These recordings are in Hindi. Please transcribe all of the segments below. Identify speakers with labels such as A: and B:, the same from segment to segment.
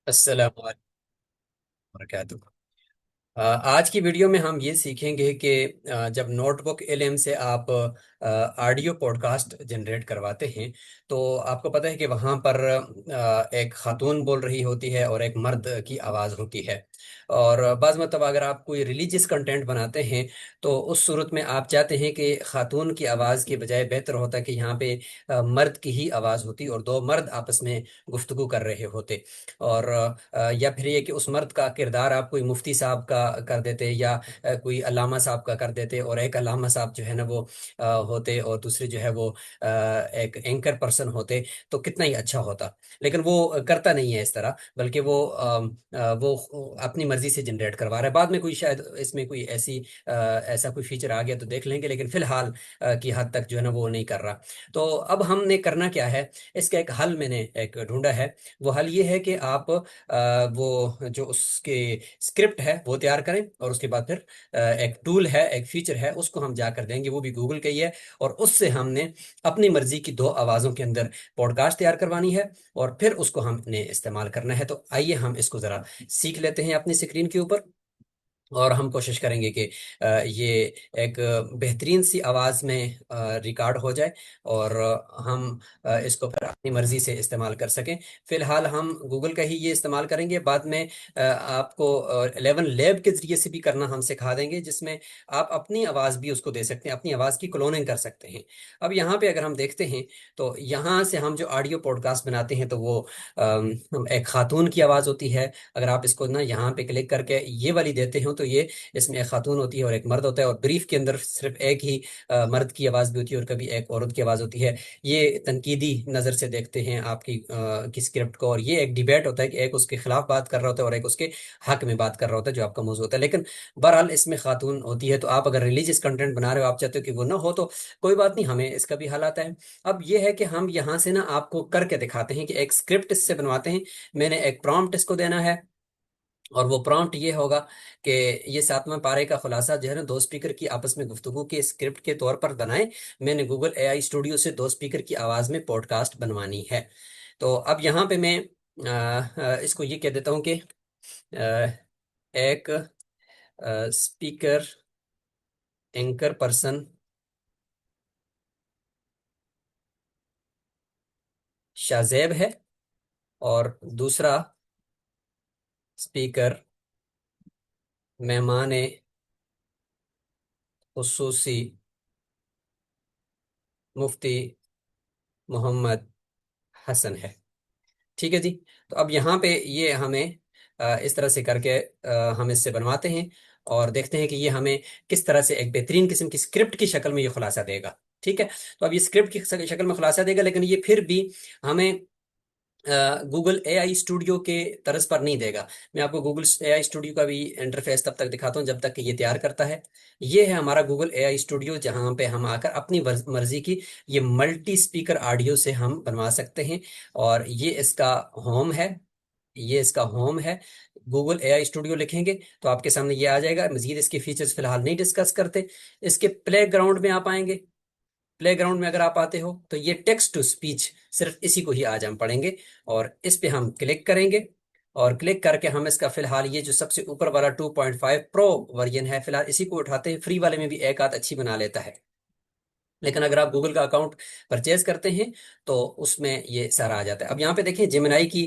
A: अस्सलाम वालेकुम वरहमतुल्लाह। आज की वीडियो में हम ये सीखेंगे कि जब नोटबुक एलएम से आप ऑडियो पॉडकास्ट जनरेट करवाते हैं तो आपको पता है कि वहाँ पर एक खातून बोल रही होती है और एक मर्द की आवाज़ होती है। और बाज़ मतलब अगर आप कोई रिलीजियस कंटेंट बनाते हैं तो उस सूरत में आप चाहते हैं कि खातून की आवाज़ के बजाय बेहतर होता कि यहाँ पे मर्द की ही आवाज़ होती और दो मर्द आपस में गुफ्तगू कर रहे होते। और या फिर ये कि उस मर्द का किरदार आप कोई मुफ्ती साहब का कर देते या कोई अल्लामा साहब का कर देते और एक अल्लामा साहब जो है ना वो होते और दूसरे जो है वो एक एंकर पर्सन होते तो कितना ही अच्छा होता। लेकिन वो करता नहीं है इस तरह, बल्कि वो अपनी मर्जी से जनरेट करवा रहा है। बाद में कोई शायद इसमें कोई ऐसा कोई फीचर आ गया तो देख लेंगे, लेकिन फिलहाल की हद तक जो है ना वो नहीं कर रहा। तो अब हमने करना क्या है, इसका एक हल मैंने एक ढूंढा है। वो हल ये है कि आप वो जो उसके स्क्रिप्ट है वो तैयार करें और उसके बाद फिर एक टूल है, एक फीचर है, उसको हम जाकर देंगे, वो भी गूगल का ही है। और उससे हमने अपनी मर्जी की दो आवाज़ों के अंदर पॉडकास्ट तैयार करवानी है और फिर उसको हमने इस्तेमाल करना है। तो आइए हम इसको ज़रा सीख लेते हैं अपनी स्क्रीन के ऊपर। और हम कोशिश करेंगे कि ये एक बेहतरीन सी आवाज़ में रिकॉर्ड हो जाए और हम इसको फिर अपनी मर्ज़ी से इस्तेमाल कर सकें। फ़िलहाल हम गूगल का ही ये इस्तेमाल करेंगे। बाद में आपको 11 लैब के ज़रिए से भी करना हम सिखा देंगे, जिसमें आप अपनी आवाज़ भी उसको दे सकते हैं, अपनी आवाज़ की क्लोनिंग कर सकते हैं। अब यहाँ पे अगर हम देखते हैं तो यहाँ से हम जो ऑडियो पॉडकास्ट बनाते हैं तो वो एक खातून की आवाज़ होती है। अगर आप इसको ना यहाँ पे क्लिक करके ये वाली देते हो तो ये इसमें एक खातून होती है और एक मर्द होता है, और ब्रीफ के अंदर सिर्फ एक ही मर्द की आवाज़ भी होती है और कभी एक औरत की आवाज़ होती है। ये तनकीदी नज़र से देखते हैं आपकी की स्क्रिप्ट को, और ये एक डिबेट होता है कि एक उसके खिलाफ बात कर रहा होता है और एक उसके हक में बात कर रहा होता है जो आपका मौजूद होता है। लेकिन बहरहाल इसमें खातून होती है, तो आप अगर रिलीजियस कंटेंट बना रहे हो, आप चाहते हो कि वो ना हो, तो कोई बात नहीं, हमें इसका भी हल आता है। अब ये है कि हम यहाँ से ना आपको करके दिखाते हैं कि एक स्क्रिप्ट इससे बनवाते हैं। मैंने एक प्रॉम्प्ट इसको देना है और वो प्रॉम्प्ट ये होगा कि ये सातवां पारे का खुलासा जो है ना दो स्पीकर की आपस में गुफ्तगू के स्क्रिप्ट के तौर पर बनाए। मैंने गूगल एआई स्टूडियो से दो स्पीकर की आवाज़ में पॉडकास्ट बनवानी है। तो अब यहाँ पे मैं इसको ये कह देता हूँ कि एक स्पीकर एंकर पर्सन शाजेब है और दूसरा स्पीकर मेहमान खुसूसी मुफ्ती मोहम्मद हसन है। ठीक है जी। तो अब यहाँ पे ये हमें इस तरह से करके हम इससे बनवाते हैं और देखते हैं कि ये हमें किस तरह से एक बेहतरीन किस्म की स्क्रिप्ट की शक्ल में ये खुलासा देगा। ठीक है। तो अब ये स्क्रिप्ट की शक्ल में खुलासा देगा, लेकिन ये फिर भी हमें गूगल एआई स्टूडियो के तर्ज पर नहीं देगा। मैं आपको गूगल एआई स्टूडियो का भी इंटरफेस तब तक दिखाता हूँ जब तक कि ये तैयार करता है। ये है हमारा गूगल एआई स्टूडियो, जहाँ पे हम आकर अपनी मर्जी की ये मल्टी स्पीकर ऑडियो से हम बनवा सकते हैं। और ये इसका होम है, ये इसका होम है। गूगल एआई स्टूडियो लिखेंगे तो आपके सामने ये आ जाएगा। मजीद इसके फीचर्स फिलहाल नहीं डिस्कस करते। इसके प्ले ग्राउंड में आप आएंगे। प्लेग्राउंड में अगर आप आते हो तो ये टेक्स्ट टू स्पीच, सिर्फ इसी को ही आज हम पढ़ेंगे। और इस पे हम क्लिक करेंगे और क्लिक करके हम इसका फिलहाल ये जो सबसे ऊपर वाला 2.5 प्रो वर्जन है, फिलहाल इसी को उठाते हैं। फ्री वाले में भी एक आध अच्छी बना लेता है, लेकिन अगर आप गूगल का अकाउंट परचेज करते हैं तो उसमें ये सारा आ जाता है। अब यहाँ पे देखिए जेमिनाई की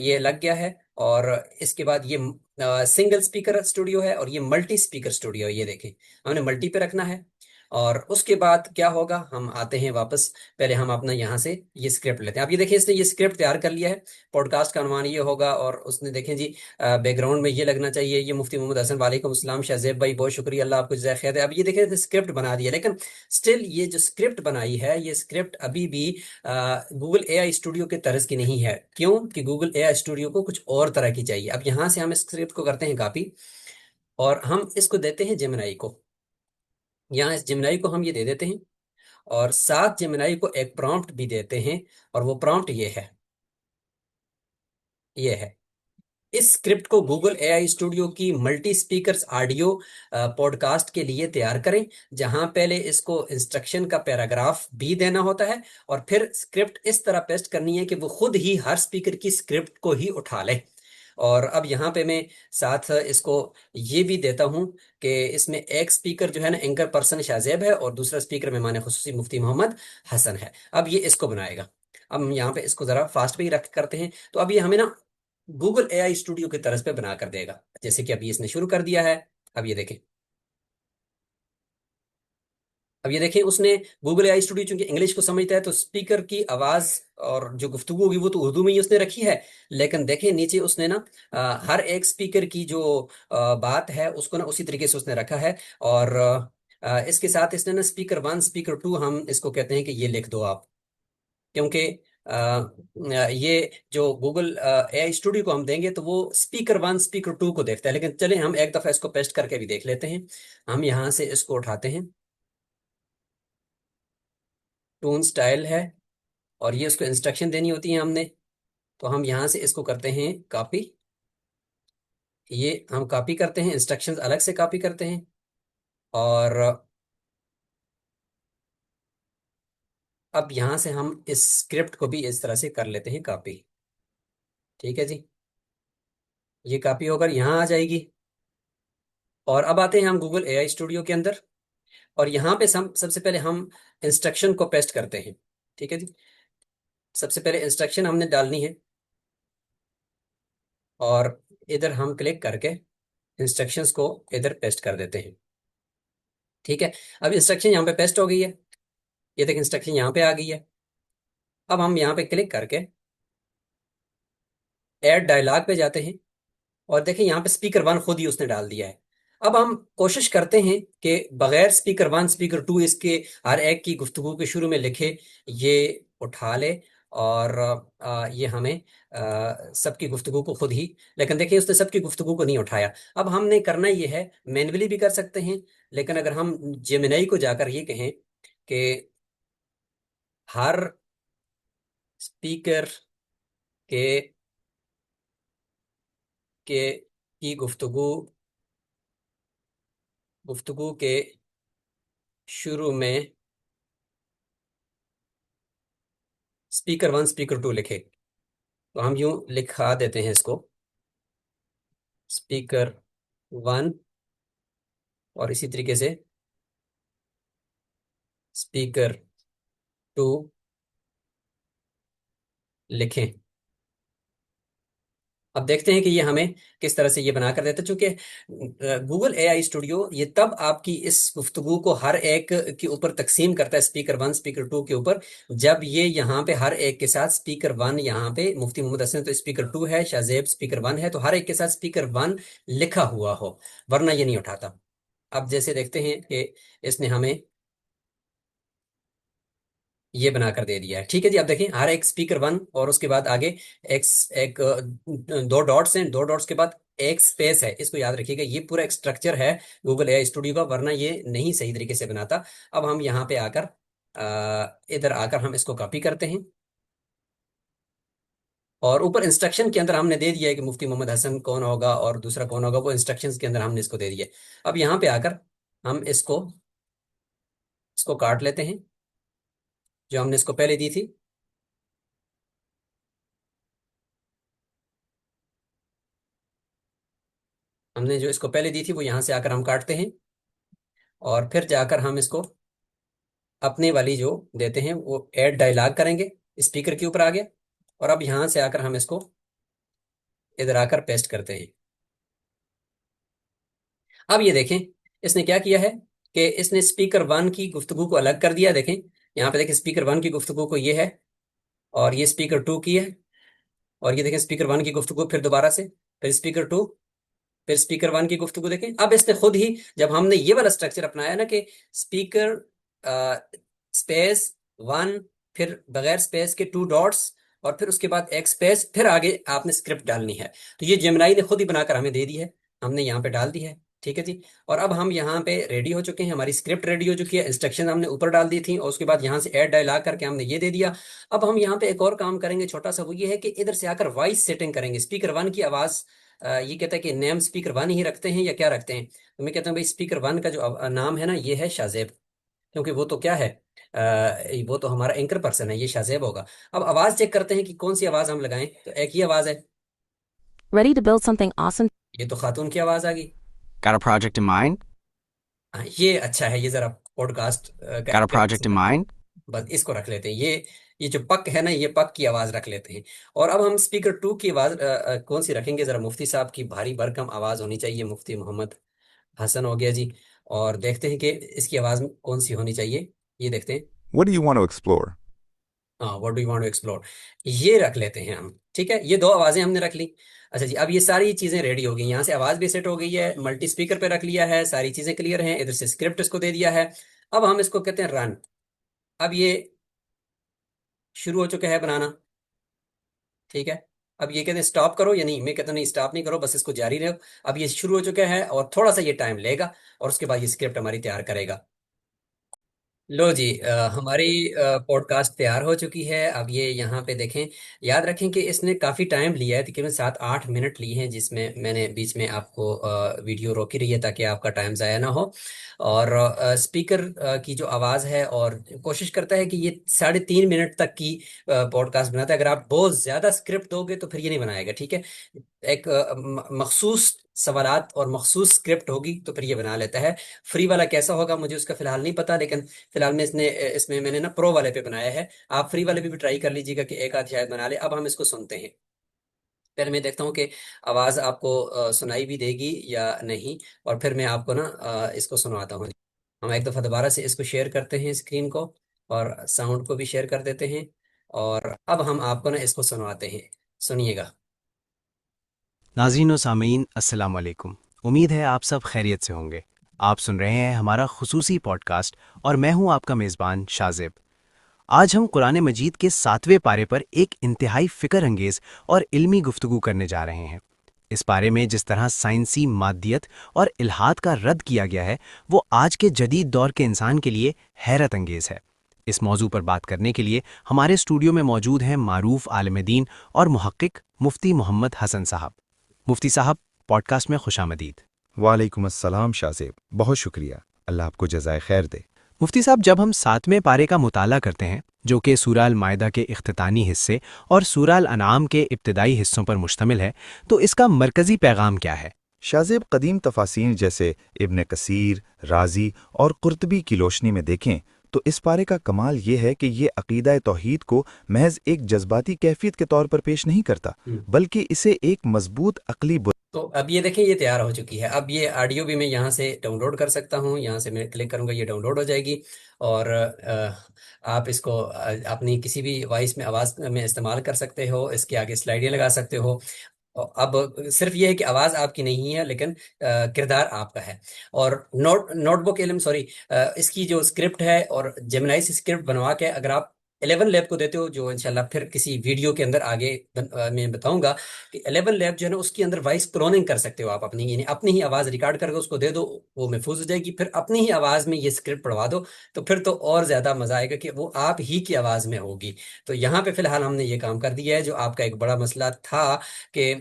A: ये लग गया है। और इसके बाद ये सिंगल स्पीकर स्टूडियो है और ये मल्टी स्पीकर स्टूडियो है। ये देखें, हमने मल्टी पे रखना है। और उसके बाद क्या होगा, हम आते हैं वापस। पहले हम अपना यहाँ से ये स्क्रिप्ट लेते हैं। आप ये देखिए, इसने ये स्क्रिप्ट तैयार कर लिया है। पॉडकास्ट का अनुमान ये होगा, और उसने देखें जी बैकग्राउंड में ये लगना चाहिए, ये मुफ्ती मोहम्मद हसन वालेकुम अस्सलाम शाहजेब भाई, बहुत शुक्रिया, अल्लाह आपको जज़ाय खैर दे। अब ये देखें स्क्रिप्ट बना दिया, लेकिन स्टिल ये जो स्क्रिप्ट बनाई है, ये स्क्रिप्ट अभी भी गूगल एआई स्टूडियो के तर्ज की नहीं है। क्यों कि गूगल एआई स्टूडियो को कुछ और तरह की चाहिए। अब यहाँ से हम इस स्क्रिप्ट को करते हैं कॉपी और हम इसको देते हैं जेमिनाई को। यहाँ इस जेमिनाई को हम ये दे देते हैं और साथ जेमिनाई को एक प्रॉम्प्ट भी देते हैं। और वो प्रॉम्प्ट ये है, ये है। इस स्क्रिप्ट को गूगल एआई स्टूडियो की मल्टी स्पीकर्स ऑडियो पॉडकास्ट के लिए तैयार करें, जहां पहले इसको इंस्ट्रक्शन का पैराग्राफ भी देना होता है और फिर स्क्रिप्ट इस तरह पेस्ट करनी है कि वो खुद ही हर स्पीकर की स्क्रिप्ट को ही उठा ले। और अब यहाँ पे मैं साथ इसको ये भी देता हूँ कि इसमें एक स्पीकर जो है ना एंकर पर्सन शाहजेब है और दूसरा स्पीकर मेहमान खुसूसी मुफ्ती मोहम्मद हसन है। अब ये इसको बनाएगा। अब हम यहाँ पे इसको जरा फास्ट पे ही रख करते हैं, तो अब ये हमें ना गूगल एआई स्टूडियो की तरह पे बना कर देगा, जैसे कि अभी इसने शुरू कर दिया है। अब ये देखें, अब ये देखें उसने गूगल एआई स्टूडियो चूंकि इंग्लिश को समझता है तो स्पीकर की आवाज और जो गुफ्तगू होगी वो तो उर्दू में ही उसने रखी है। लेकिन देखें नीचे उसने ना हर एक स्पीकर की जो बात है उसको ना उसी तरीके से उसने रखा है। और इसके साथ इसने ना स्पीकर वन स्पीकर टू हम इसको कहते हैं कि ये लिख दो आप, क्योंकि ये जो गूगल एआई स्टूडियो को हम देंगे तो वो स्पीकर वन स्पीकर टू को देखता है। लेकिन चले हम एक दफा इसको पेस्ट करके भी देख लेते हैं। हम यहाँ से इसको उठाते हैं, टून स्टाइल है, और ये उसको इंस्ट्रक्शन देनी होती है हमने। तो हम यहाँ से इसको करते हैं कॉपी, ये हम कॉपी करते हैं, इंस्ट्रक्शंस अलग से कॉपी करते हैं। और अब यहाँ से हम इस स्क्रिप्ट को भी इस तरह से कर लेते हैं कॉपी। ठीक है जी, ये कॉपी होकर यहाँ आ जाएगी। और अब आते हैं हम गूगल एआई स्टूडियो के अंदर, और यहाँ पे सबसे पहले हम इंस्ट्रक्शन को पेस्ट करते हैं। ठीक है जी, सबसे पहले इंस्ट्रक्शन हमने डालनी है, और इधर हम क्लिक करके इंस्ट्रक्शंस को इधर पेस्ट कर देते हैं। ठीक है, अब इंस्ट्रक्शन यहाँ पे पेस्ट हो गई है, ये देख इंस्ट्रक्शन यहाँ पे आ गई है। अब हम यहाँ पे क्लिक करके ऐड डायलॉग पे जाते हैं, और देखें यहाँ पे स्पीकर वन खुद ही उसने डाल दिया है। अब हम कोशिश करते हैं कि बगैर स्पीकर वन स्पीकर टू इसके हर एक की गुफ्तगू के शुरू में लिखे, ये उठा ले, और ये हमें सबकी गुफ्तगू को खुद ही, लेकिन देखिए उसने सबकी गुफ्तगू को नहीं उठाया। अब हमने करना ये है, मैन्युअली भी कर सकते हैं, लेकिन अगर हम जेमिनाई को जाकर ये कहें कि हर स्पीकर के के की गुफ्तगू गुफ्तगू के शुरू में स्पीकर वन स्पीकर टू लिखे, तो हम यूं लिखा देते हैं इसको, स्पीकर वन, और इसी तरीके से स्पीकर टू लिखें। अब देखते हैं कि ये हमें किस तरह से ये बना कर देता है, चूंकि गूगल एआई स्टूडियो ये तब आपकी इस गुफ्तगू को हर एक के ऊपर तकसीम करता है, स्पीकर वन स्पीकर टू के ऊपर, जब ये यहाँ पे हर एक के साथ स्पीकर वन, यहाँ पे मुफ्ती मोहम्मद हसन तो स्पीकर टू है, शाहजेब स्पीकर वन है, तो हर एक के साथ स्पीकर वन लिखा हुआ हो, वरना ये नहीं उठाता। अब जैसे देखते हैं कि इसने हमें ये बनाकर दे दिया है। ठीक है जी, अब देखिए हर एक स्पीकर वन, और उसके बाद आगे एक एक दो डॉट्स हैं, दो डॉट्स के बाद एक स्पेस है, इसको याद रखिएगा, ये पूरा एक स्ट्रक्चर है गूगल एआई स्टूडियो का, वरना ये नहीं सही तरीके से बनाता। अब हम यहाँ पे आकर इधर आकर हम इसको कॉपी करते हैं, और ऊपर इंस्ट्रक्शन के अंदर हमने दे दिया है कि मुफ्ती मोहम्मद हसन कौन होगा और दूसरा कौन होगा, वो इंस्ट्रक्शंस के अंदर हमने इसको दे दिया है। अब यहाँ पे आकर हम इसको इसको काट लेते हैं, जो हमने इसको पहले दी थी। हमने जो इसको पहले दी थी वो यहाँ से आकर हम काटते हैं, और फिर जाकर हम इसको अपने वाली जो देते हैं वो ऐड डायलॉग करेंगे, स्पीकर के ऊपर आ गया। और अब यहाँ से आकर हम इसको इधर आकर पेस्ट करते हैं। अब ये देखें इसने क्या किया है कि इसने स्पीकर वन की गुफ्तगू को अलग कर दिया। देखें यहाँ पे देखें स्पीकर वन की गुफ्तगू को ये है, और ये स्पीकर टू की है, और ये देखें स्पीकर वन की गुफ्तगू फिर दोबारा से, फिर स्पीकर टू, फिर स्पीकर वन की गुफ्तगू। देखें अब इसने खुद ही, जब हमने ये वाला स्ट्रक्चर अपनाया ना कि स्पीकर स्पेस वन, फिर बगैर स्पेस के टू डॉट्स, और फिर उसके बाद एक स्पेस, फिर आगे आपने स्क्रिप्ट डालनी है, तो ये जेमिनाई ने खुद ही बनाकर हमें दे दी है, हमने यहाँ पे डाल दी है। ठीक है जी, और अब हम यहाँ पे रेडी हो चुके हैं, हमारी स्क्रिप्ट रेडी हो चुकी है, इंस्ट्रक्शन हमने ऊपर डाल दी थी, और उसके बाद यहाँ से ऐड डायलॉग करके हमने ये दे दिया। अब हम यहाँ पे एक और काम करेंगे छोटा सा, वो ये है कि इधर से आकर वॉइस सेटिंग करेंगे, स्पीकर वन की आवाज़। ये कहता है कि नेम स्पीकर वन ही रखते हैं या क्या रखते हैं, तो मैं कहता हूँ भाई स्पीकर वन का जो नाम है ना ये है शाहजेब, क्योंकि वो तो क्या है, वो तो हमारा एंकर पर्सन है, ये शाहजेब होगा। अब आवाज चेक करते हैं कि कौन सी आवाज हम लगाएं, तो एक ही आवाज है,
B: Ready to build something awesome?
A: ये तो खातून की आवाज आ गई।
C: Got a project in mind?
A: हाँ, ये अच्छा है, ये जरा पॉडकास्ट का
C: Got a
A: appearance
C: project in
A: है।
C: mind?
A: बस इसको रख लेते हैं, ये जो पक है ना, ये पक की आवाज रख लेते हैं। और अब हम स्पीकर टू की आवाज कौन सी रखेंगे? जरा मुफ्ती साहब की भारी भरकम आवाज होनी चाहिए, मुफ्ती मोहम्मद हसन हो गया जी। और देखते हैं कि इसकी आवाज कौन सी होनी चाहिए, ये देखते हैं।
D: What do you want to explore?
A: हाँ, what do you want to explore, ये रख लेते हैं हम। ठीक है, ये दो आवाजें हमने रख ली। अच्छा जी, अब ये सारी चीजें रेडी हो गई, यहाँ से आवाज भी सेट हो गई है, मल्टी स्पीकर पे रख लिया है, सारी चीजें क्लियर हैं, इधर से स्क्रिप्ट इसको दे दिया है। अब हम इसको कहते हैं रन। अब ये शुरू हो चुका है बनाना। ठीक है, अब ये कहते हैं स्टॉप करो, या नहीं, मैं कहता हूं नहीं, स्टॉप नहीं करो, बस इसको जारी रहो। अब ये शुरू हो चुका है और थोड़ा सा ये टाइम लेगा, और उसके बाद ये स्क्रिप्ट हमारी तैयार करेगा। लो जी, हमारी पॉडकास्ट तैयार हो चुकी है। अब ये यहाँ पे देखें, याद रखें कि इसने काफ़ी टाइम लिया है, तकरीबन 7-8 मिनट लिए हैं, जिसमें मैंने बीच में आपको वीडियो रोकी रही है ताकि आपका टाइम ज़ाया ना हो। और स्पीकर की जो आवाज़ है, और कोशिश करता है कि ये 3.5 मिनट तक की पॉडकास्ट बनाता है। अगर आप बहुत ज़्यादा स्क्रिप्ट दोगे तो फिर ये नहीं बनाएगा। ठीक है, एक मखसूस सवालात और मखसूस स्क्रिप्ट होगी तो फिर ये बना लेता है। फ्री वाला कैसा होगा मुझे उसका फिलहाल नहीं पता, लेकिन फिलहाल में इसमें मैंने ना प्रो वाले पे बनाया है। आप फ्री वाले पे भी ट्राई कर लीजिएगा कि एक आध शायद बना ले। अब हम इसको सुनते हैं। पहले मैं देखता हूँ कि आवाज़ आपको सुनाई भी देगी या नहीं, और फिर मैं आपको ना इसको सुनवाता हूँ। हम एक दफ़ा दोबारा से इसको शेयर करते हैं स्क्रीन को, और साउंड को भी शेयर कर देते हैं। और अब हम आपको ना इसको सुनवाते हैं, सुनिएगा।
C: नाज़रीन व सामीन अस्सलाम वालेकुम। उम्मीद है आप सब खैरियत से होंगे। आप सुन रहे हैं हमारा खुसूसी पॉडकास्ट और मैं हूं आपका मेज़बान शाज़िब। आज हम कुरान मजीद के 7वें पारे पर एक इंतहाई फ़िक्र अंगेज़ और इल्मी गुफ्तगू करने जा रहे हैं। इस पारे में जिस तरह साइंसी मादियत और इल्हाद का रद्द किया गया है, वो आज के जदीद दौर के इंसान के लिए हैरत अंगेज़ है। इस मौजू पर बात करने के लिए हमारे स्टूडियो में मौजूद हैं मारूफ आलिम दीन और मुहक्किक मुफ्ती मोहम्मद हसन साहब। मुफ्ती साहब, पॉडकास्ट में खुशामदीद।
D: वालेकुम अस्सलाम शाज़ेब, बहुत शुक्रिया। अल्लाह आपको जज़ाए खैर दे।
C: मुफ्ती साहब, जब हम 7वें पारे का मुताला करते हैं, जो कि सूरह अल माइदा के इख्तितानी हिस्से और सूरह अल अनाम के इब्तिदाई हिस्सों पर मुश्तमिल है, तो इसका मरकज़ी पैगाम क्या है?
D: शाज़ेब, कदीम तफासीर जैसे इब्न कसीर, राजी और कुर्तबी की रोशनी में देखें तो इस पारे का कमाल ये है कि ये अक़ीदा तौहीद को महज एक जज्बाती कैफियत के तौर पर पेश नहीं करता, बल्कि इसे एक मजबूत अक़ली
A: तो अब ये देखें, ये तैयार हो चुकी है। अब ये ऑडियो भी मैं यहाँ से डाउनलोड कर सकता हूँ, यहाँ से मैं क्लिक करूँगा, ये डाउनलोड हो जाएगी। और आप इसको अपनी किसी भी वॉइस में, आवाज़ में इस्तेमाल कर सकते हो, इसके आगे स्लाइडें लगा सकते हो। अब सिर्फ ये है कि आवाज़ आपकी नहीं है, लेकिन किरदार आपका है। और नोटबुक इल्म, सॉरी, इसकी जो स्क्रिप्ट है, और जेमिनाई से स्क्रिप्ट बनवा के अगर आप 11 लैब को देते हो, जो इंशाल्लाह फिर किसी वीडियो के अंदर आगे मैं बताऊंगा कि 11 लैब जो है ना, उसके अंदर वॉइस क्लोनिंग कर सकते हो आप अपनी, यानी अपनी ही आवाज़ रिकॉर्ड करके उसको दे दो, वो महफूज हो जाएगी। फिर अपनी ही आवाज़ में ये स्क्रिप्ट पढ़वा दो, तो फिर तो और ज़्यादा मज़ा आएगा कि वो आप ही की आवाज़ में होगी। तो यहाँ पे फिलहाल हमने ये काम कर दिया है। जो आपका एक बड़ा मसला था कि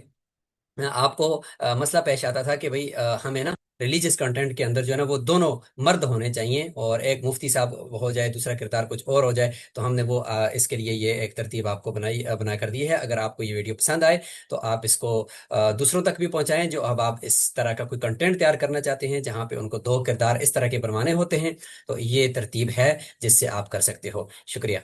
A: आपको मसला पेश आता था कि भाई हमें ना रिलीजियस कंटेंट के अंदर जो है ना, वो दोनों मर्द होने चाहिए, और एक मुफ्ती साहब हो जाए, दूसरा किरदार कुछ और हो जाए। तो हमने वो इसके लिए ये एक तरतीब आपको बना कर दी है। अगर आपको ये वीडियो पसंद आए तो आप इसको दूसरों तक भी पहुंचाएं, जो अब आप इस तरह का कोई कंटेंट तैयार करना चाहते हैं जहाँ पे उनको दो किरदार इस तरह के बनवाने होते हैं। तो ये तरतीब है जिससे आप कर सकते हो। शुक्रिया।